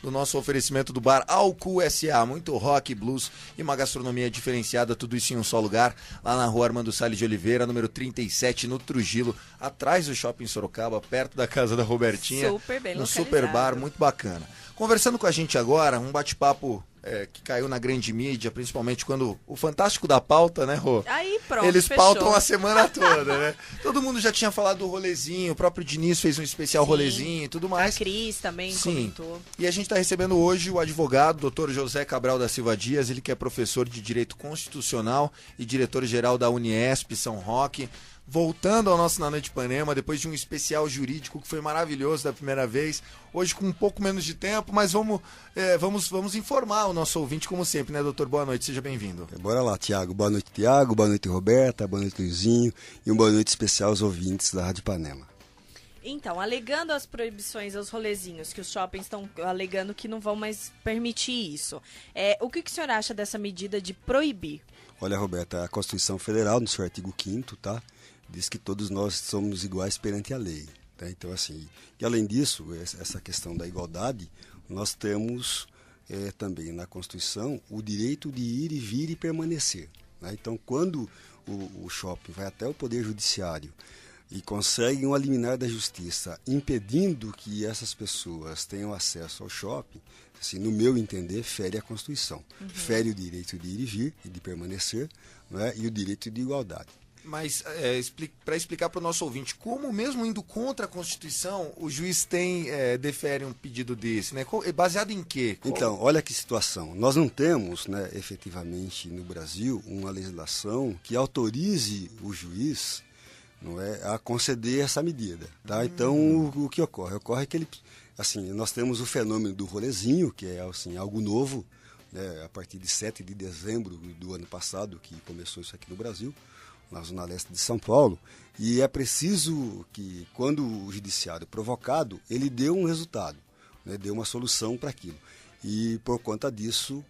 do nosso oferecimento do bar Alcu S.A. Muito rock, blues e uma gastronomia diferenciada, tudo isso em um só lugar, lá na rua Armando Salles de Oliveira, número 37, no Trujillo, atrás do Shopping Sorocaba, perto da casa da Robertinha. Super bem um localizado. super bar, muito bacana. Conversando com a gente agora, um bate-papo que caiu na grande mídia, principalmente quando o Fantástico da Pauta, né, Rô? Aí pronto, Eles fechou. pautam a semana toda, né? Todo mundo já tinha falado do rolezinho, o próprio Diniz fez um especial rolezinho e tudo mais. A Cris também comentou. E a gente está recebendo hoje o advogado, Dr. José Cabral da Silva Dias, ele que é professor de Direito Constitucional e diretor-geral da Uniesp São Roque. Voltando ao nosso Na Noite Ipanema, depois de um especial jurídico que foi maravilhoso da primeira vez, hoje com um pouco menos de tempo, mas vamos informar o nosso ouvinte como sempre, né, doutor? Boa noite, seja bem-vindo. Bora lá, Tiago. Boa noite, Tiago. Boa noite, Roberta. Boa noite, Luizinho. E uma boa noite especial aos ouvintes da Rádio Ipanema. Então, alegando as proibições aos rolezinhos, que os shoppings estão alegando que não vão mais permitir isso, o que o senhor acha dessa medida de proibir? Olha, Roberta, a Constituição Federal, no seu artigo 5º, tá? Diz que todos nós somos iguais perante a lei. Tá? Então, assim, e além disso, essa questão da igualdade, nós temos também na Constituição o direito de ir e vir e permanecer. Né? Então, quando o shopping vai até o Poder Judiciário e consegue um liminar da Justiça impedindo que essas pessoas tenham acesso ao shopping, assim, no meu entender, fere a Constituição. Fere o direito de ir e vir e de permanecer, né? E o direito de igualdade. Mas, para explicar para o nosso ouvinte, como mesmo indo contra a Constituição, o juiz defere um pedido desse, né? Baseado em quê? Então, olha que situação. Nós não temos, né, efetivamente, no Brasil, uma legislação que autorize o juiz, não é, a conceder essa medida. Tá? Então, o que ocorre? Ocorre que assim, nós temos o fenômeno do rolezinho, que é assim, algo novo, né, a partir de 7 de dezembro do ano passado, que começou isso aqui no Brasil, na Zona Leste de São Paulo, e é preciso que, quando o judiciário provocado, ele dê um resultado, né, dê uma solução para aquilo. E, por conta disso,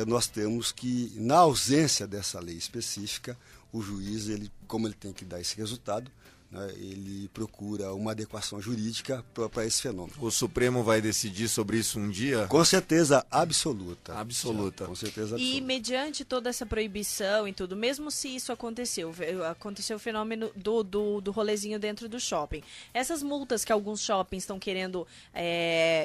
nós temos que, na ausência dessa lei específica, o juiz, como ele tem que dar esse resultado, né, ele procura uma adequação jurídica para esse fenômeno. O Supremo vai decidir sobre isso um dia? Com certeza absoluta. Absoluta. Com certeza absoluta. E mediante toda essa proibição e tudo, mesmo se isso aconteceu o fenômeno do rolezinho dentro do shopping. Essas multas que alguns shoppings estão querendo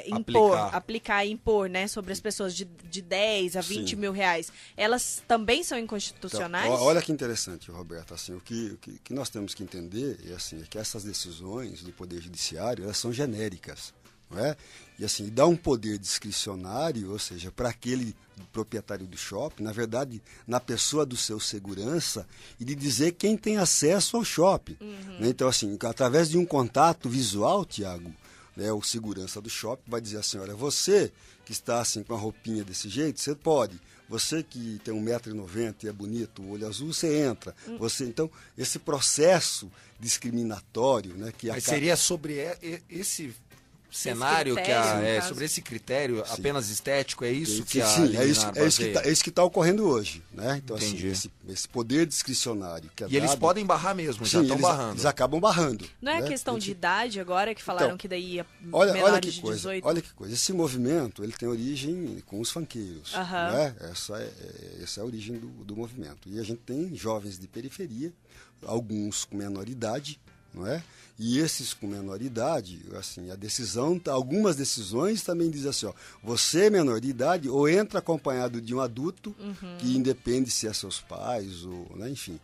impor, né, sobre as pessoas de 10 a 20 mil reais, elas também são inconstitucionais? Então, olha que interessante, Roberto. Assim, o que nós temos que entender é que essas decisões do Poder Judiciário, elas são genéricas, não é? E assim, dá um poder discricionário, ou seja, para aquele proprietário do shopping, na verdade, na pessoa do seu segurança, e de dizer quem tem acesso ao shopping. Né? Então, assim, através de um contato visual, Tiago, né, o segurança do shopping vai dizer assim, olha, você que está assim com a roupinha desse jeito, você pode. Você que tem 1,90 m e é bonito, olho azul, você entra. Então, esse processo discriminatório, né, que Mas seria sobre esse cenário, sobre esse critério apenas estético, é isso que a liminar baseia? É isso que está ocorrendo hoje. Né? Então, Entendi. assim, esse poder discricionário que é E eles podem barrar mesmo, já estão barrando. Eles acabam barrando. Não é né? questão de idade agora, que falaram que daí ia olha menores que de 18? Olha que coisa. Esse movimento, ele tem origem com os funkeiros. Né? Essa é a origem do movimento. E a gente tem jovens de periferia, alguns com menor idade, não é? E esses com menor idade, assim, algumas decisões também dizem assim, ó, você é menor de idade ou entra acompanhado de um adulto que independe se é seus pais ou, né, enfim.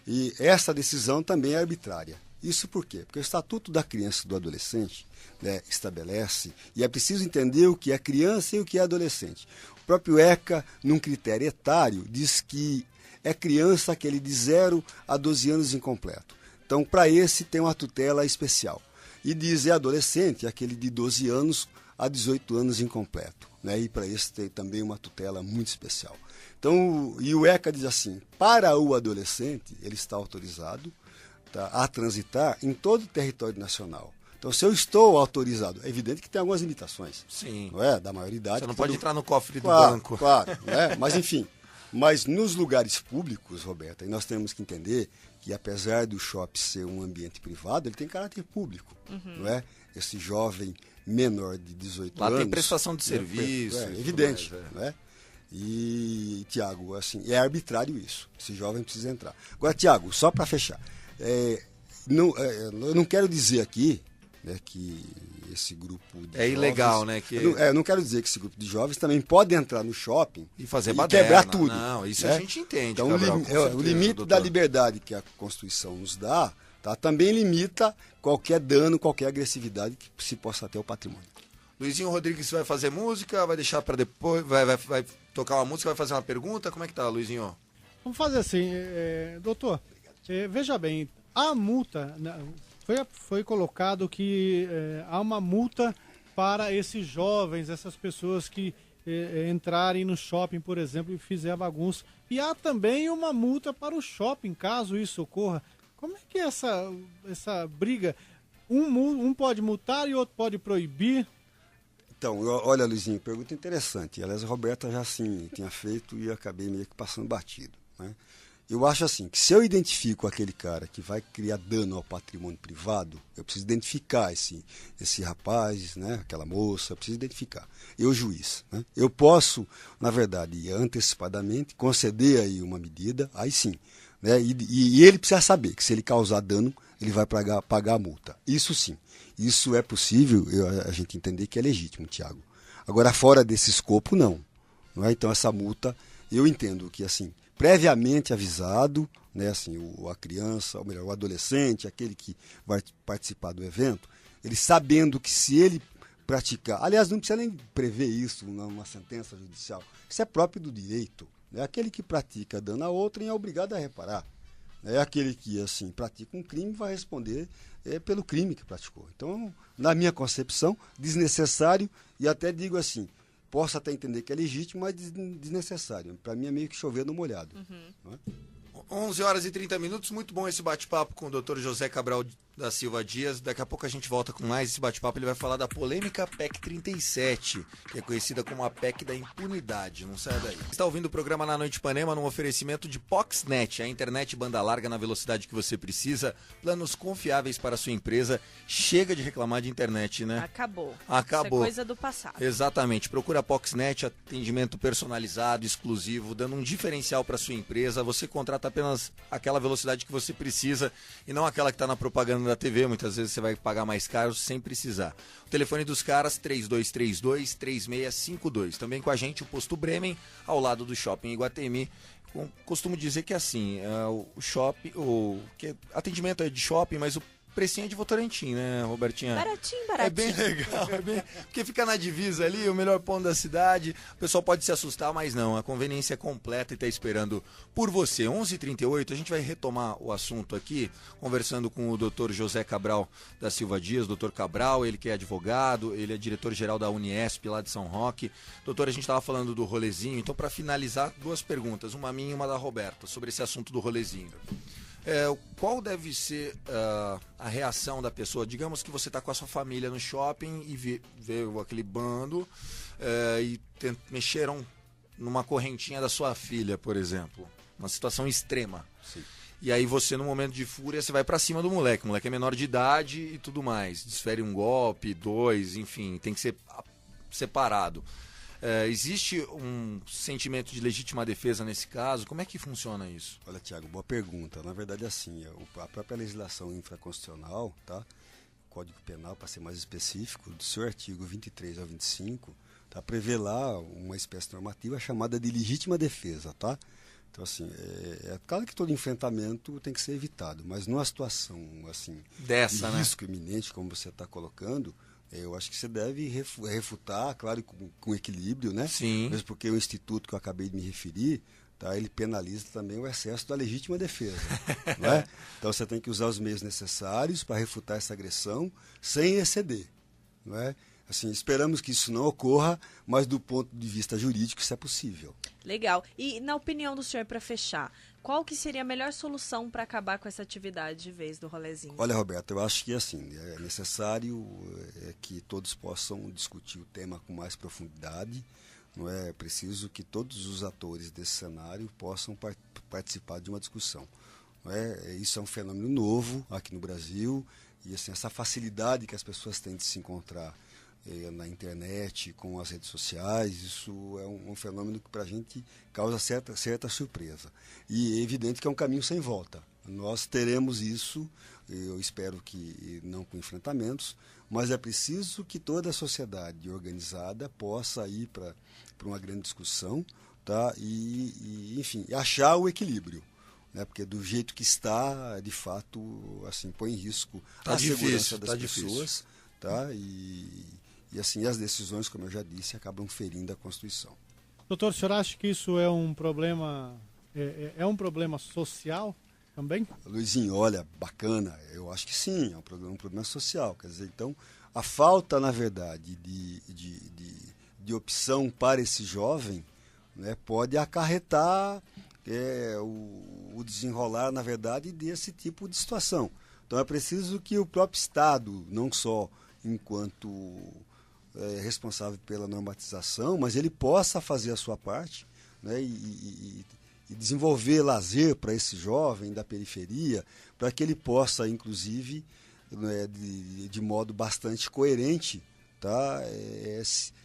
E essa decisão também é arbitrária. Isso por quê? Porque o Estatuto da Criança e do Adolescente, né, estabelece, e é preciso entender o que é criança e o que é adolescente. O próprio ECA, num critério etário, diz que é criança aquele de 0 a 12 anos incompleto. Então, para esse tem uma tutela especial. E diz adolescente, aquele de 12 anos a 18 anos incompleto. Né? E para esse tem também uma tutela muito especial. Então, e o ECA diz assim, para o adolescente, ele está autorizado, tá, a transitar em todo o território nacional. Então, se eu estou autorizado, é evidente que tem algumas limitações. Sim. Não é? Da maioridade. Você não pode entrar no cofre do banco. Claro, né? Mas enfim. Mas nos lugares públicos, Roberta, e nós temos que entender que apesar do shopping ser um ambiente privado, ele tem caráter público, não é? Esse jovem menor de 18 anos... Lá tem prestação de serviço. Evidente, né? E, Tiago, assim, é arbitrário isso. Esse jovem precisa entrar. Agora, Tiago, só para fechar, eu não quero dizer aqui, né, que esse grupo de jovens... ilegal, né? Eu não quero dizer que esse grupo de jovens também pode entrar no shopping e fazer quebrar tudo. Não, isso né? a gente entende, então, Cabral, o limite da liberdade que a Constituição nos dá, tá, também limita qualquer dano, qualquer agressividade que se possa ter ao patrimônio. Luizinho Rodrigues vai fazer música, vai deixar para depois, vai tocar uma música, vai fazer uma pergunta? Como é que tá, Luizinho? Vamos fazer assim, doutor, veja bem, a multa, foi colocado que há uma multa para esses jovens, essas pessoas que entrarem no shopping, por exemplo, e fizer bagunça. E há também uma multa para o shopping, caso isso ocorra. Como é que é essa briga? Um pode multar e outro pode proibir? Então, olha, Luizinho, pergunta interessante. Aliás, a Roberta já assim tinha feito e acabei meio que passando batido, né? Eu acho assim, que se eu identifico aquele cara que vai criar dano ao patrimônio privado, eu preciso identificar esse rapaz, né, aquela moça, eu preciso identificar. Eu, juiz, né? Eu posso, na verdade, antecipadamente, conceder aí uma medida, aí sim. Né? E ele precisa saber que se ele causar dano, ele vai pagar a multa. Isso sim. Isso é possível, a gente entender que é legítimo, Tiago. Agora, fora desse escopo, não. Não é? Então, essa multa, eu entendo que, assim, previamente avisado, né, assim, a criança, ou melhor, o adolescente, aquele que vai participar do evento, ele sabendo que se ele praticar... Aliás, não precisa nem prever isso numa sentença judicial. Isso é próprio do direito. Né? Aquele que pratica dano a outrem é obrigado a reparar. É aquele que, assim, pratica um crime vai responder pelo crime que praticou. Então, na minha concepção, desnecessário, e até digo assim, posso até entender que é legítimo, mas desnecessário. Para mim é meio que chover no molhado. Não é? 11 horas e 30 minutos, muito bom esse bate-papo com o Dr. José Cabral da Silva Dias. Daqui a pouco a gente volta com mais esse bate-papo. Ele vai falar da polêmica PEC 37, que é conhecida como a PEC da impunidade. Não sai daí. Você está ouvindo o programa Na Noite Ipanema num oferecimento de Poxnet, a internet banda larga na velocidade que você precisa, planos confiáveis para a sua empresa. Chega de reclamar de internet, né? Acabou. Acabou. Isso é coisa do passado. Exatamente. Procura a Poxnet, atendimento personalizado, exclusivo, dando um diferencial para sua empresa. Você contrata apenas aquela velocidade que você precisa e não aquela que está na propaganda da TV. Muitas vezes você vai pagar mais caro sem precisar. O telefone dos caras, 3232-3652. Também com a gente o Posto Bremen, ao lado do Shopping Iguatemi. Costumo dizer que assim, o shopping, que atendimento é de shopping, mas o precinho é de Votorantim, né, Robertinha? Baratinho. É bem legal, porque fica na divisa ali, o melhor ponto da cidade. O pessoal pode se assustar, mas não, a conveniência é completa e está esperando por você. 11h38, a gente vai retomar o assunto aqui, conversando com o Dr. José Cabral da Silva Dias. Dr. Cabral, ele que é advogado, ele é diretor-geral da Uniesp lá de São Roque. Doutor, a gente estava falando do rolezinho, então para finalizar, duas perguntas, uma minha e uma da Roberta, sobre esse assunto do rolezinho. Qual deve ser a reação da pessoa? Digamos que você está com a sua família no shopping e vê aquele bando e mexeram numa correntinha da sua filha, por exemplo. Uma situação extrema. Sim. E aí você, no momento de fúria, você vai para cima do moleque. O moleque é menor de idade e tudo mais. Desfere um golpe, dois, enfim, tem que ser separado. Existe um sentimento de legítima defesa nesse caso? Como é que funciona isso? Olha, Tiago, boa pergunta. Na verdade, assim, a própria legislação infraconstitucional, tá? O Código Penal, para ser mais específico, do seu artigo 23 ao 25, tá? Prevê lá uma espécie normativa chamada de legítima defesa, tá? Então, assim, é claro que todo enfrentamento tem que ser evitado, mas numa situação, assim, dessa, de risco iminente, como você está colocando, eu acho que você deve refutar, claro, com equilíbrio, né? Sim. Mesmo porque o instituto que eu acabei de me referir, tá, ele penaliza também o excesso da legítima defesa. Não é? Então você tem que usar os meios necessários para refutar essa agressão sem exceder. Não é? Assim, esperamos que isso não ocorra, mas do ponto de vista jurídico isso é possível. Legal. E na opinião do senhor, para fechar, qual que seria a melhor solução para acabar com essa atividade de vez do rolezinho? Olha, Roberto, eu acho que assim, é necessário que todos possam discutir o tema com mais profundidade. Não é preciso que todos os atores desse cenário possam participar de uma discussão. Não é? Isso é um fenômeno novo aqui no Brasil e assim, essa facilidade que as pessoas têm de se encontrar na internet, com as redes sociais. Isso é um fenômeno que para a gente causa certa surpresa. E é evidente que é um caminho sem volta. Nós teremos isso, eu espero que não com enfrentamentos, mas é preciso que toda a sociedade organizada possa ir para uma grande discussão, tá? Enfim, achar o equilíbrio. Né? Porque do jeito que está, de fato, assim, põe em risco a segurança das pessoas. Tá? E assim, as decisões, como eu já disse, acabam ferindo a Constituição. Doutor, o senhor acha que isso é um problema, é um problema social também? Luizinho, olha, bacana, eu acho que sim, é um problema social. Quer dizer, então, a falta, na verdade, de opção para esse jovem, né, pode acarretar o desenrolar, na verdade, desse tipo de situação. Então, é preciso que o próprio Estado, não só enquanto responsável pela normatização, mas ele possa fazer a sua parte, né, e desenvolver lazer para esse jovem da periferia, para que ele possa, inclusive, né, de modo bastante coerente, tá,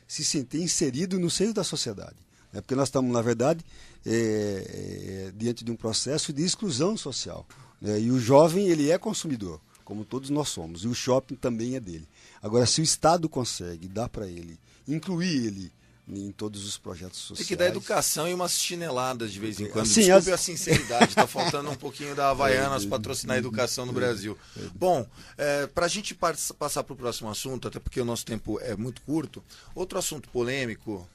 se sentir inserido no seio da sociedade. Né, porque nós estamos, na verdade, diante de um processo de exclusão social. Né, e o jovem, ele é consumidor, como todos nós somos, e o shopping também é dele. Agora, se o Estado consegue dar para ele, incluir ele em todos os projetos sociais... Tem que dar educação e umas chineladas de vez em quando. Sim, desculpe a sinceridade, está faltando um pouquinho da Havaianas patrocinar a educação no Brasil. Bom, para a gente passar para o próximo assunto, até porque o nosso tempo é muito curto, outro assunto polêmico...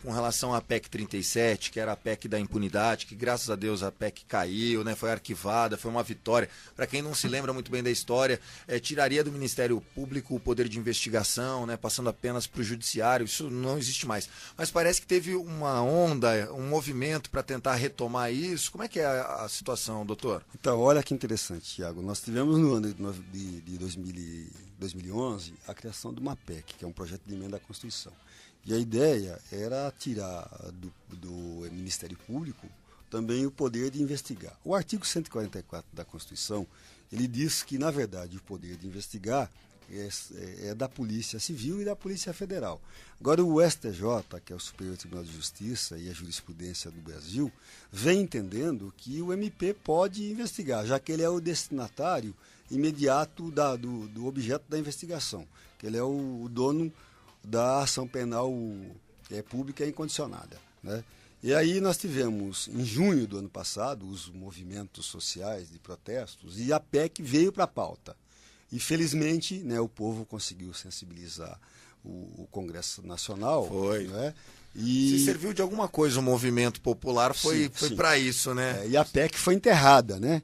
com relação à PEC 37, que era a PEC da impunidade, que graças a Deus a PEC caiu, né, foi arquivada, foi uma vitória. Para quem não se lembra muito bem da história, tiraria do Ministério Público o poder de investigação, né, passando apenas para o Judiciário, isso não existe mais. Mas parece que teve uma onda, um movimento para tentar retomar isso. Como é que é a situação, doutor? Então, olha que interessante, Thiago. Nós tivemos no ano de 2011 a criação de uma PEC, que é um projeto de emenda à Constituição. E a ideia era tirar do Ministério Público também o poder de investigar. O artigo 144 da Constituição, ele diz que, na verdade, o poder de investigar é da Polícia Civil e da Polícia Federal. Agora, o STJ, que é o Superior Tribunal de Justiça e a jurisprudência do Brasil, vem entendendo que o MP pode investigar, já que ele é o destinatário imediato do objeto da investigação, que ele é o dono da ação penal pública incondicionada. Né? E aí nós tivemos, em junho do ano passado, os movimentos sociais de protestos, e a PEC veio para a pauta. E, felizmente, né, o povo conseguiu sensibilizar o Congresso Nacional. Foi. Né? Se serviu de alguma coisa o movimento popular, foi para isso, né? E a PEC foi enterrada, né?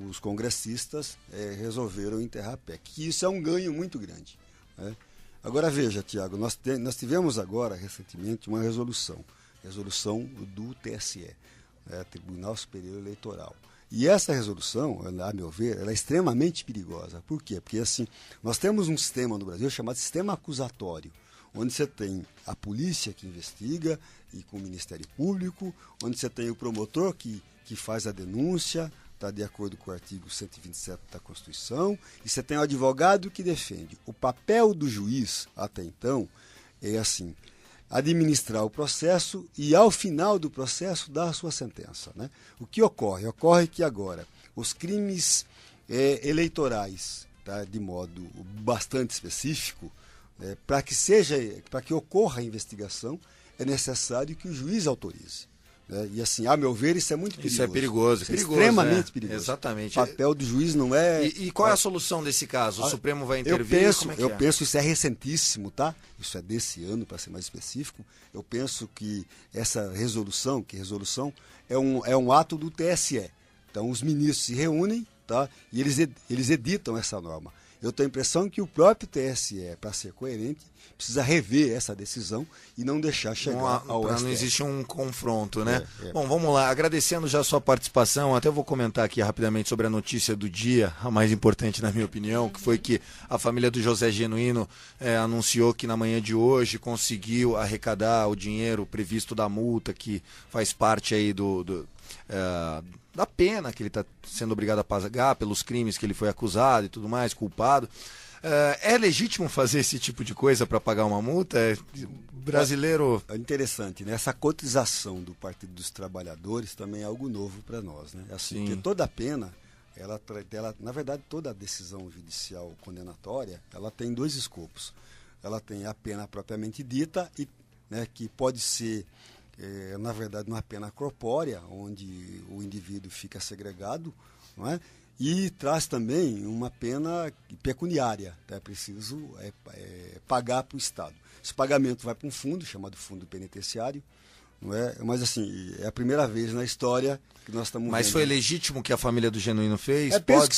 Os congressistas resolveram enterrar a PEC. E isso é um ganho muito grande. Né? Agora veja, Tiago, nós tivemos agora, recentemente, uma resolução do TSE, Tribunal Superior Eleitoral. E essa resolução, a meu ver, ela é extremamente perigosa. Por quê? Porque assim, nós temos um sistema no Brasil chamado sistema acusatório, onde você tem a polícia que investiga e com o Ministério Público, onde você tem o promotor que faz a denúncia, está de acordo com o artigo 127 da Constituição, e você tem o advogado que defende. O papel do juiz, até então, é assim, administrar o processo e, ao final do processo, dar a sua sentença. Né? O que ocorre? Ocorre que agora os crimes eleitorais, tá, de modo bastante específico, para que ocorra a investigação, é necessário que o juiz autorize. E assim, a meu ver, isso é muito perigoso. Isso é perigoso. Isso é extremamente perigoso. Exatamente. O papel do juiz não é... E qual é a solução desse caso? O Supremo vai intervir? Eu penso, isso é recentíssimo, tá? Isso é desse ano, para ser mais específico. Eu penso que essa resolução, é um ato do TSE. Então, os ministros se reúnem, tá? E eles editam essa norma. Eu tenho a impressão que o próprio TSE, para ser coerente, precisa rever essa decisão e não deixar chegar ao STF. Para não existir um confronto, né? Bom, vamos lá. Agradecendo já a sua participação, até vou comentar aqui rapidamente sobre a notícia do dia, a mais importante na minha opinião, que foi que a família do José Genuíno anunciou que na manhã de hoje conseguiu arrecadar o dinheiro previsto da multa, que faz parte aí da pena que ele está sendo obrigado a pagar pelos crimes que ele foi acusado e tudo mais, culpado. É legítimo fazer esse tipo de coisa para pagar uma multa? Brasileiro... É interessante, né? Essa cotização do Partido dos Trabalhadores também é algo novo para nós, né? Assim, porque toda a pena, ela, na verdade, toda a decisão judicial condenatória, ela tem dois escopos. Ela tem a pena propriamente dita, e, né, que pode ser, na verdade, uma pena corpórea, onde o indivíduo fica segregado, não é? E traz também uma pena pecuniária, é preciso pagar para o Estado. Esse pagamento vai para um fundo, chamado Fundo Penitenciário, não é? Mas assim, é a primeira vez na história que nós estamos Mas vendo. Foi legítimo que a família do Genuíno fez? Penso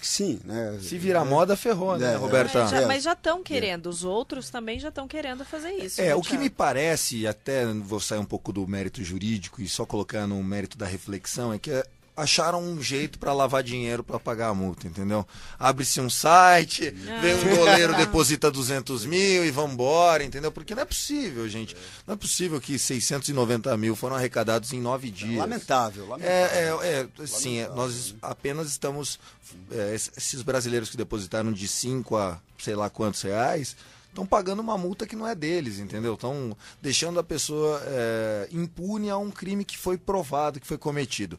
que sim. Né? Se virar moda, ferrou, né, Roberta? Mas já estão querendo, os outros também já estão querendo fazer isso. O que me parece, até vou sair um pouco do mérito jurídico e só colocar no mérito da reflexão, é que acharam um jeito para lavar dinheiro para pagar a multa, entendeu? Abre-se um site, vem um goleiro, deposita 200 mil e vambora, entendeu? Porque não é possível, gente. Não é possível que 690 mil foram arrecadados em 9 dias. Lamentável. Sim, nós apenas estamos... esses brasileiros que depositaram de 5 a sei lá quantos reais... estão pagando uma multa que não é deles, entendeu? Estão deixando a pessoa impune a um crime que foi provado, que foi cometido.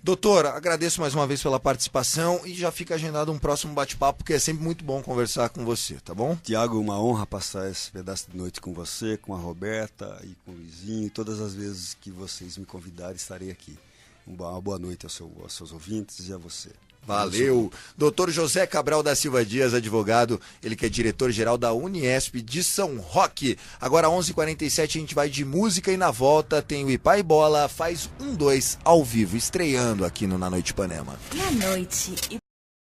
Doutora, agradeço mais uma vez pela participação e já fica agendado um próximo bate-papo, porque é sempre muito bom conversar com você, tá bom? Tiago, uma honra passar esse pedaço de noite com você, com a Roberta e com o Luizinho, e todas as vezes que vocês me convidarem, estarei aqui. Uma boa noite aos seus ouvintes e a você. Valeu. Doutor José Cabral da Silva Dias, advogado, ele que é diretor-geral da Uniesp de São Roque. Agora 11h47 a gente vai de música e na volta tem o Ipá e Bola, faz 1-2 ao vivo, estreando aqui no Na Noite Ipanema. Na Noite Ipanema.